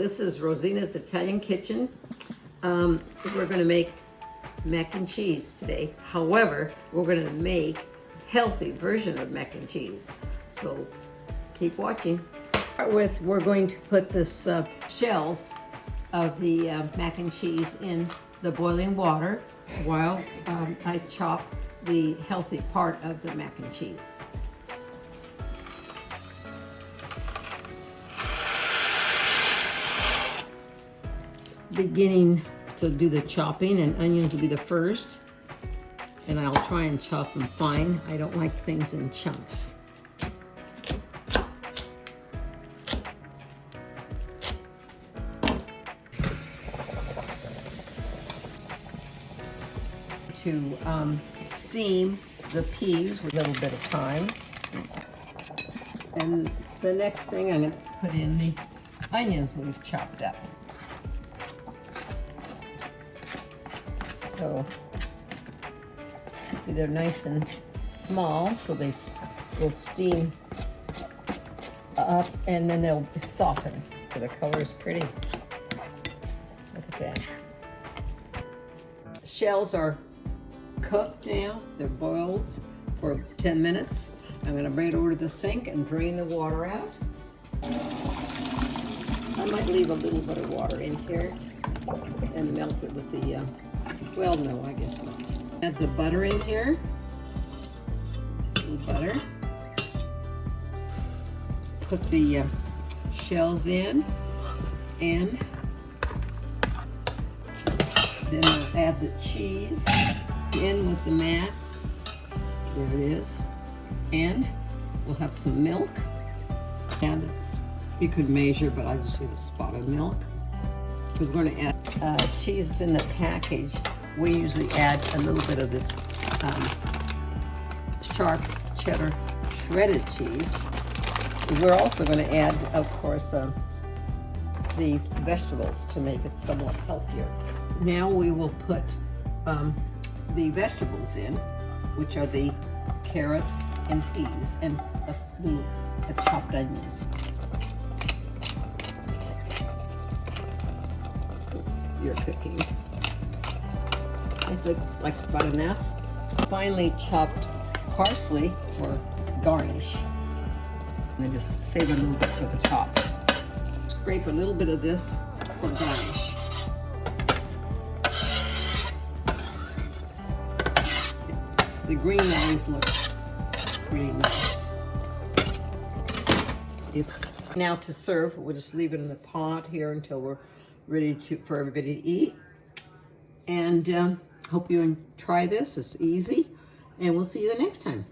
this is Rosina's Italian Kitchen. We're gonna make mac and cheese today. However, we're gonna make a healthy version of mac and cheese. So keep watching. Start with, we're going to put this shells of the mac and cheese in the boiling water while I chop the healthy part of the mac and cheese. Beginning to do the chopping, and onions will be the first, and I'll try and chop them fine. I don't like things in chunks. To steam the peas with a little bit of time, and the next thing I'm going to put in the onions we've chopped up. So, see, they're nice and small, so they will steam up and then they'll soften. So the color is pretty. Look at that. Shells are cooked now. They're boiled for 10 minutes. I'm going to bring it over to the sink and drain the water out. I might leave a little bit of water in here and melt it with the well, no, I guess not. Add the butter in here. Butter. Put the shells in, and then we'll add the cheese in with the mac. There it is. And we'll have some milk. And you could measure, but I just need a spot of milk. We're going to add cheese in the package. We usually add a little bit of this sharp cheddar shredded cheese. We're also going to add, of course, the vegetables to make it somewhat healthier. Now we will put the vegetables in, which are the carrots and peas and the chopped onions. Oops, you're cooking. I think it's like about enough. Finely chopped parsley for garnish. And then just save a little bit for the top. Scrape a little bit of this for garnish. The green always looks really nice. Now to serve, we'll just leave it in the pot here until we're ready for everybody to eat. And hope you try this. It's easy, and we'll see you the next time.